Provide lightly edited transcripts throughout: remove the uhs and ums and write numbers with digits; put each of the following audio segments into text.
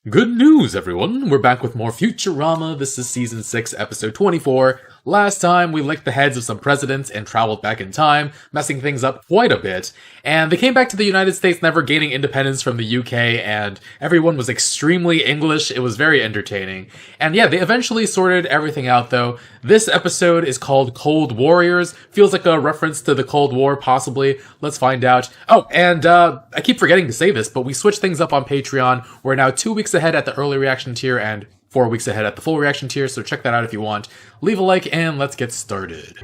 Good news, everyone! We're back with more Futurama. This is Season 6, Episode 24. Last time, we licked the heads of some presidents and traveled back in time, messing things up quite a bit. And they came back to the United States, never gaining independence from the UK, and everyone was extremely English. It was very entertaining. And yeah, they eventually sorted everything out, though. This episode is called Cold Warriors. Feels like a reference to the Cold War, possibly. Let's find out. Oh, and I keep forgetting to say this, but we switched things up on Patreon. We're now 2 weeks ahead at the early reaction tier and 4 weeks ahead at the full reaction tier, so check that out if you want. Leave a like and let's get started.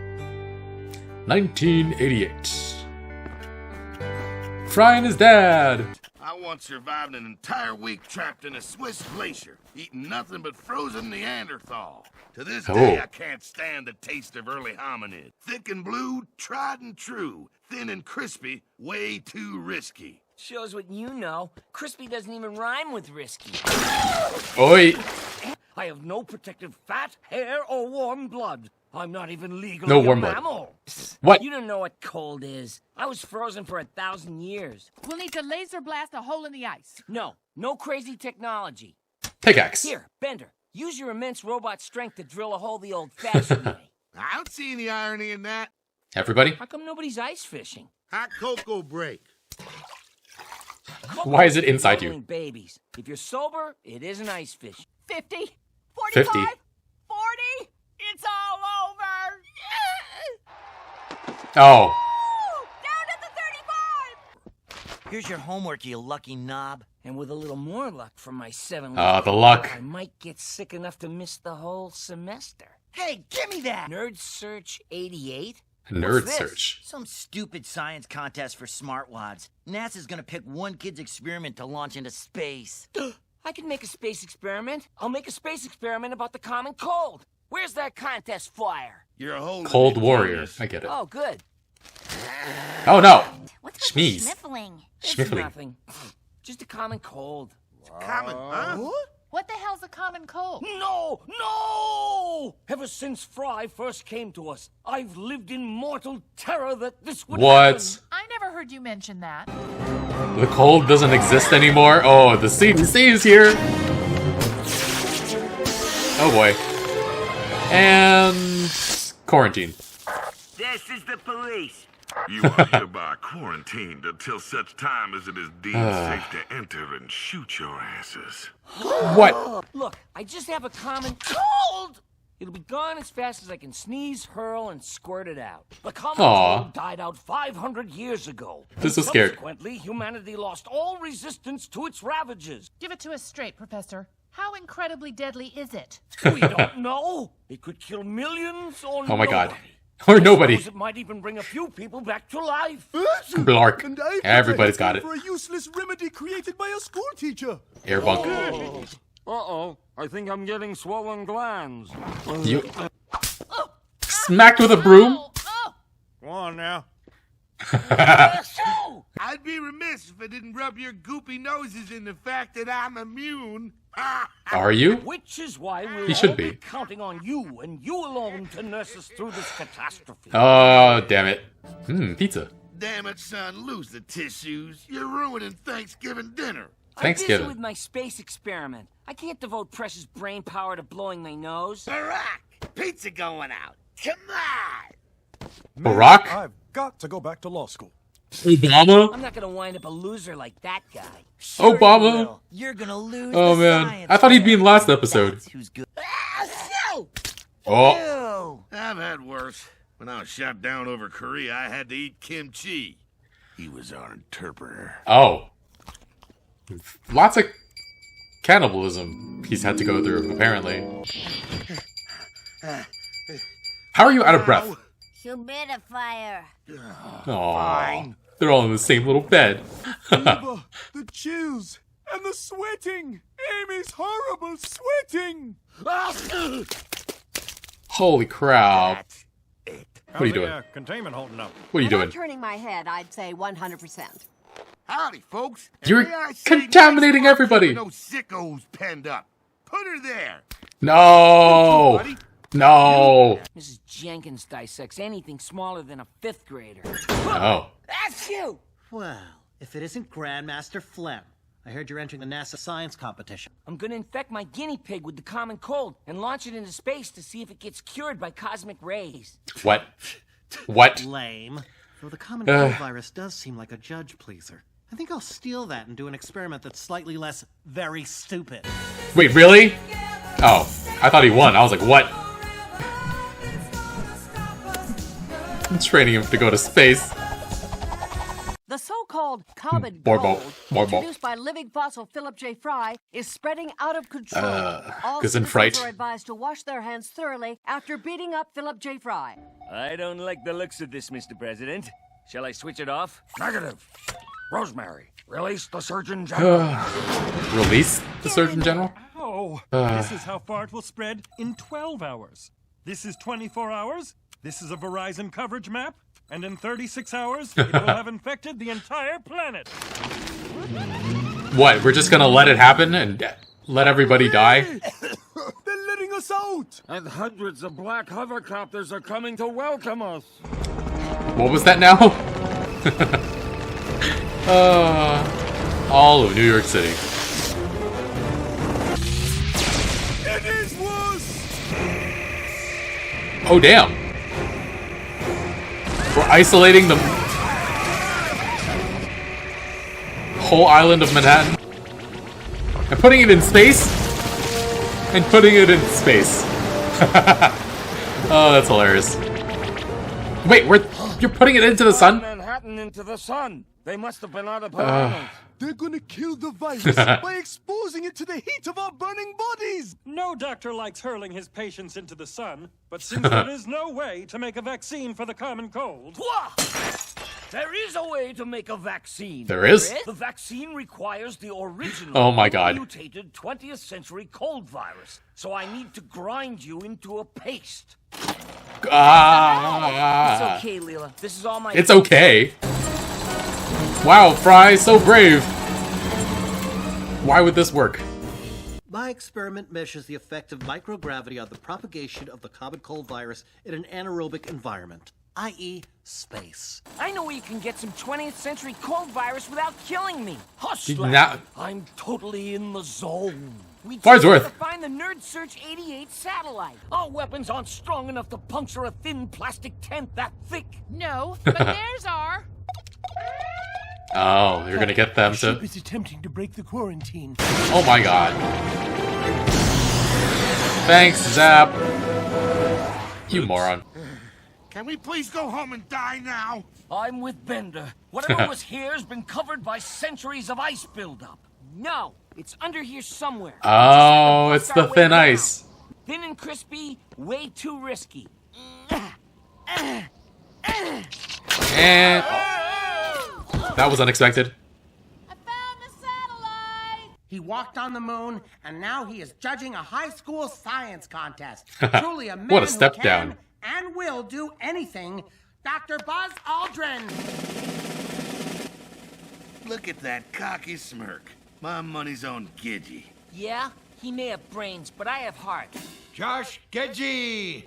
1988. Fry and his dad. I once survived an entire week trapped in a Swiss glacier, eating nothing but frozen Neanderthal. To this day, I can't stand the taste of early hominid. Thick and blue, tried and true. Thin and crispy, way too risky. Shows what you know. Crispy doesn't even rhyme with risky. Oi. I have no protective fat, hair, or warm blood. I'm not even legally No warm a blood. mammal. What? You don't know what cold is. I was frozen for 1,000 years. We'll need to laser blast a hole in the ice. No crazy technology. Pickaxe. Here, Bender, use your immense robot strength to drill a hole the old-fashioned way. I don't see any irony in that. Everybody? How come nobody's ice fishing? Hot cocoa break. Why is it inside you? Babies. If you're sober, it isn't ice fishing. 50, 50. 45, 40. It's all over. Oh. Woo! Down to the 35. Here's your homework, you lucky knob. And with a little more luck from my 7 The luck. I might get sick enough to miss the whole semester. Hey, give me that! Nerd Search 88? Nerd What's this? search. Some stupid science contest for smartwads. NASA's gonna pick one kid's experiment to launch into space. I can make a space experiment. I'll make a space experiment about the common cold. Where's that contest flyer? You're a whole Cold Warrior. I get it. Oh, good. Oh no. What's with the Schmeez. sniffling? It's Schmiffling. nothing. Just a common cold. common, huh? What the hell's a common cold? No! Ever since Fry first came to us, I've lived in mortal terror that this would What? happen. I never heard you mention that. The cold doesn't exist anymore? Oh, the CDC is here! Oh boy. And... quarantine. This is the police. You are hereby quarantined until such time as it is deemed safe to enter and shoot your asses. What? Look, I just have a common cold! It'll be gone as fast as I can sneeze, hurl, and squirt it out. The common Aw. cold died out 500 years ago. This is scared. Subsequently, humanity lost all resistance to its ravages. Give it to us straight, Professor. How incredibly deadly is it? We don't know. It could kill millions or Oh my god. nobody. Or nobody. Suppose it might even bring a few people back to life. Blark. Everybody's got it. For a useless remedy created by a school teacher. Air bunk. Uh-oh. I think I'm getting swollen glands. You... Smacked with a broom? Oh! Go on now. I'd be remiss if I didn't rub your goopy noses in the fact that I'm immune. Are you? Which is why we'll He should all be. counting on you and you alone to nurse us through this catastrophe. Oh, damn it. Pizza. Damn it, son, lose the tissues. You're ruining Thanksgiving dinner. I'm Thanksgiving. busy with my space experiment. I can't devote precious brain power to blowing my nose. Barack, pizza going out. Come on. Barack? I've got to go back to law school. Obama? I'm not gonna wind up a loser like that guy. Sure Obama? you will. You're gonna lose Oh the man. science I thought he'd be in fair. last episode. That's who's good. Oh. Ew. I've had worse. When I was shot down over Korea, I had to eat kimchi. He was our interpreter. Oh. Lots of cannibalism he's had to go through, apparently. How are you out of breath? Humidifier. Aww. They're all in the same little bed. Fever, the chills, and the sweating. Amy's horrible sweating. Holy crap. What are you doing? Containment holding up? What are you doing? Turning my head, I'd say 100%. Howdy, folks. And You're may I say contaminating nice work everybody. keeping those sickos penned up. Put her there. No. Buddy. No. Mrs. Jenkins dissects anything smaller than a 5th grader. Oh. That's you! Well, if it isn't Grandmaster Flem, I heard you're entering the NASA science competition. I'm gonna infect my guinea pig with the common cold and launch it into space to see if it gets cured by cosmic rays. What? What? Lame. Though the common cold virus does seem like a judge pleaser. I think I'll steal that and do an experiment that's slightly less very stupid. Wait, really? Oh, I thought he won. I was like, what? I'm training him to go to space. The so-called common Borbo. cold, Borbo. introduced by living fossil Philip J. Fry, is spreading out of control. All Cousin citizens Fright. are advised to wash their hands thoroughly after beating up Philip J. Fry. I don't like the looks of this, Mr. President. Shall I switch it off? Negative. Rosemary, release the Surgeon General. Release the Surgeon General? Oh, this is how far it will spread in 12 hours. This is 24 hours. This is a Verizon coverage map. And in 36 hours, it will have infected the entire planet. What, we're just gonna let it happen and let everybody die? They're letting us out. And hundreds of black hovercopters are coming to welcome us. What was that now? All of New York City. It is worse. Oh, damn. We're isolating the whole island of Manhattan. And putting it in space? And putting it in space. Oh, that's hilarious. Wait, you're putting it into the sun? Manhattan into the sun. They must have been out of piranhas. They're gonna kill the virus by exposing it to the heat of our burning bodies. No doctor likes hurling his patients into the sun, but since there is no way to make a vaccine for the common cold... There is a way to make a vaccine. There is? The vaccine requires the original Oh my God. mutated 20th century cold virus. So I need to grind you into a paste. It's okay, Leela. This is all my... It's okay. Wow, Fry, so brave. Why would this work? My experiment measures the effect of microgravity on the propagation of the common cold virus in an anaerobic environment, i.e. space. I know where you can get some 20th century cold virus without killing me. Hush, Did lad. not- I'm totally in the zone. We just Farnsworth. have to find the Nerd Search 88 satellite. Our weapons aren't strong enough to puncture a thin plastic tent that thick. No, but theirs are. Oh, you're gonna get them to... Ship is attempting to break the quarantine. Oh my god. Thanks, Zap. You moron. Can we please go home and die now? I'm with Bender. Whatever was here has been covered by centuries of ice buildup. No, it's under here somewhere. Oh, it's the thin Down. ice. Thin and crispy, way too risky. And... that was unexpected. I found the satellite. He walked on the moon, and now he is judging a high school science contest. Truly a man What a step who down. can and will do anything. Dr. Buzz Aldrin. Look at that cocky smirk. My money's on Gidgey. Yeah, he may have brains, but I have heart. Josh Gedgie.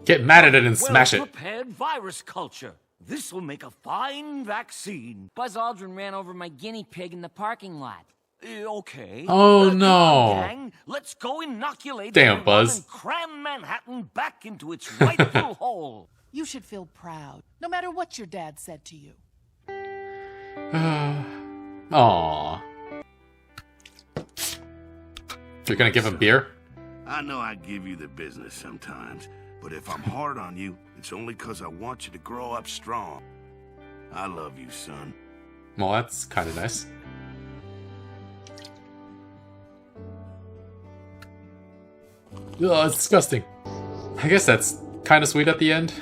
Get mad at it and smash it. Well-prepared virus culture. This will make a fine vaccine. Buzz Aldrin ran over my guinea pig in the parking lot. Okay. Oh, Come no. on, gang. Let's go inoculate Damn, everyone Buzz. and cram Manhattan back into its rightful hole. You should feel proud, no matter what your dad said to you. Aww. You're gonna give him beer? I know I give you the business sometimes, but if I'm hard on you, it's only 'cause I want you to grow up strong. I love you, son. Well, that's kind of nice. Ugh, it's disgusting. I guess that's kind of sweet at the end.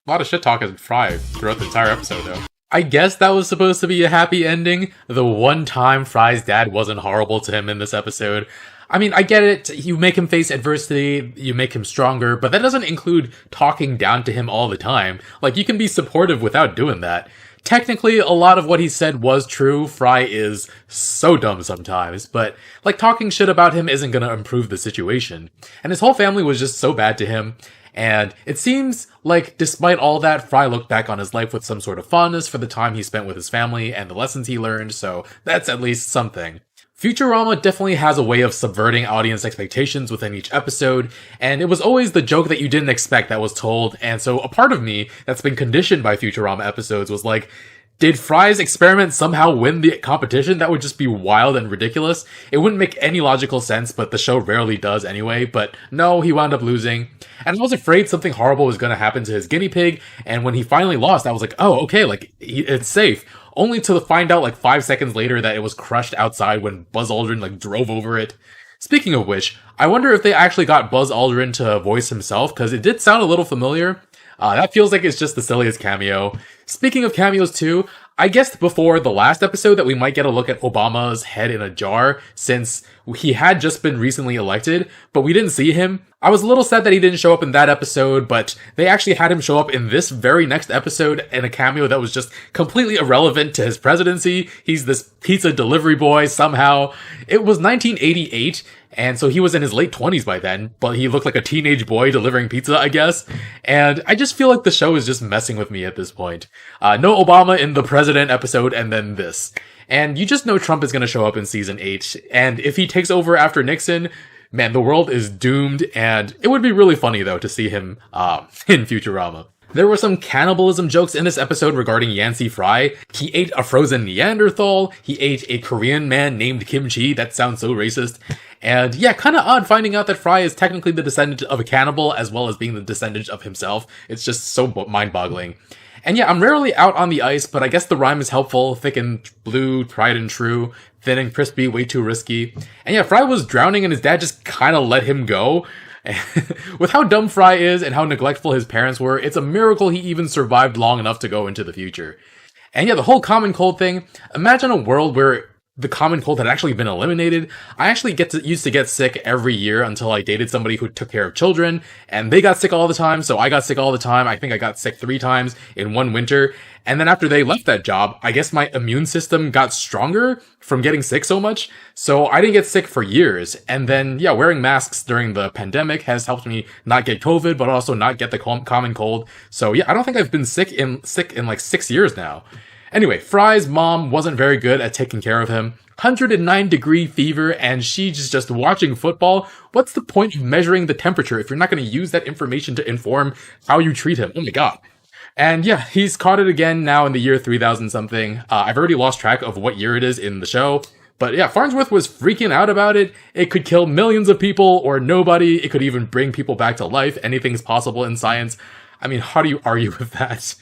A lot of shit talking Fry throughout the entire episode, though. I guess that was supposed to be a happy ending. The one time Fry's dad wasn't horrible to him in this episode. I mean, I get it. You make him face adversity, you make him stronger, but that doesn't include talking down to him all the time. Like, you can be supportive without doing that. Technically, a lot of what he said was true. Fry is so dumb sometimes, but, like, talking shit about him isn't gonna improve the situation. And his whole family was just so bad to him. And it seems like despite all that, Fry looked back on his life with some sort of fondness for the time he spent with his family and the lessons he learned, so that's at least something. Futurama definitely has a way of subverting audience expectations within each episode, and it was always the joke that you didn't expect that was told, and so a part of me that's been conditioned by Futurama episodes was like, did Fry's experiment somehow win the competition? That would just be wild and ridiculous. It wouldn't make any logical sense, but the show rarely does anyway. But no, he wound up losing. And I was afraid something horrible was going to happen to his guinea pig. And when he finally lost, I was like, oh, okay, like, it's safe. Only to find out like 5 seconds later that it was crushed outside when Buzz Aldrin like drove over it. Speaking of which, I wonder if they actually got Buzz Aldrin to voice himself, because it did sound a little familiar. That feels like it's just the silliest cameo. Speaking of cameos too, I guessed before the last episode that we might get a look at Obama's head in a jar, since he had just been recently elected, but we didn't see him. I was a little sad that he didn't show up in that episode, but they actually had him show up in this very next episode in a cameo that was just completely irrelevant to his presidency. He's this pizza delivery boy somehow. It was 1988, and so he was in his late 20s by then, but he looked like a teenage boy delivering pizza, I guess. And I just feel like the show is just messing with me at this point. No Obama in the president episode, and then this. And you just know Trump is going to show up in season 8, and if he takes over after Nixon, man, the world is doomed, and it would be really funny, though, to see him in Futurama. There were some cannibalism jokes in this episode regarding Yancey Fry. He ate a frozen Neanderthal, he ate a Korean man named Kimchi, that sounds so racist. And yeah, kinda odd finding out that Fry is technically the descendant of a cannibal as well as being the descendant of himself. It's just so mind-boggling. And yeah, I'm rarely out on the ice, but I guess the rhyme is helpful. Thick and blue, tried and true. Thin and crispy, way too risky. And yeah, Fry was drowning and his dad just kinda let him go. With how dumb Fry is and how neglectful his parents were, it's a miracle he even survived long enough to go into the future. And yeah, the whole common cold thing, imagine a world where the common cold had actually been eliminated. I actually used to get sick every year until I dated somebody who took care of children, and they got sick all the time, so I got sick all the time. I think I got sick 3 times in one winter. And then after they left that job, I guess my immune system got stronger from getting sick so much, so I didn't get sick for years. And then, yeah, wearing masks during the pandemic has helped me not get COVID, but also not get the common cold. So yeah, I don't think I've been sick in like 6 years now. Anyway, Fry's mom wasn't very good at taking care of him. 109-degree fever, and she's just watching football. What's the point of measuring the temperature if you're not going to use that information to inform how you treat him? Oh my god. And yeah, he's caught it again now in the year 3000 something. I've already lost track of what year it is in the show. But yeah, Farnsworth was freaking out about it. It could kill millions of people or nobody. It could even bring people back to life. Anything's possible in science. I mean, how do you argue with that?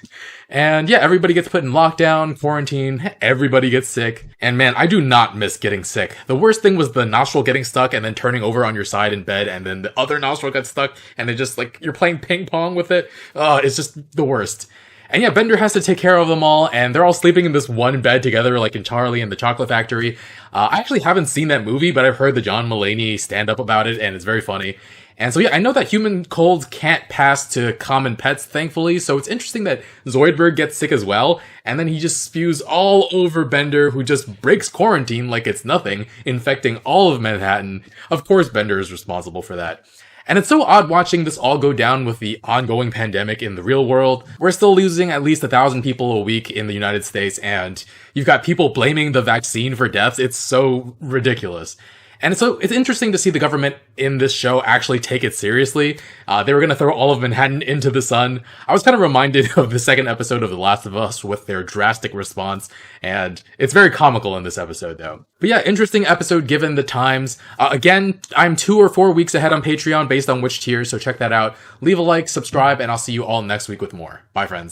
And yeah, everybody gets put in lockdown, quarantine, everybody gets sick. And man, I do not miss getting sick. The worst thing was the nostril getting stuck and then turning over on your side in bed and then the other nostril got stuck and it just like, you're playing ping pong with it. It's just the worst. And yeah, Bender has to take care of them all, and they're all sleeping in this one bed together, like in Charlie and the Chocolate Factory. I actually haven't seen that movie, but I've heard the John Mulaney stand-up about it, and it's very funny. And so yeah, I know that human colds can't pass to common pets, thankfully, so it's interesting that Zoidberg gets sick as well, and then he just spews all over Bender, who just breaks quarantine like it's nothing, infecting all of Manhattan. Of course Bender is responsible for that. And it's so odd watching this all go down with the ongoing pandemic in the real world. We're still losing at least 1,000 people a week in the United States, and you've got people blaming the vaccine for deaths. It's so ridiculous. And so it's interesting to see the government in this show actually take it seriously. They were going to throw all of Manhattan into the sun. I was kind of reminded of the second episode of The Last of Us with their drastic response, and it's very comical in this episode, though. But yeah, interesting episode given the times. Again, I'm 2 or 4 weeks ahead on Patreon based on which tier, so check that out. Leave a like, subscribe, and I'll see you all next week with more. Bye, friends.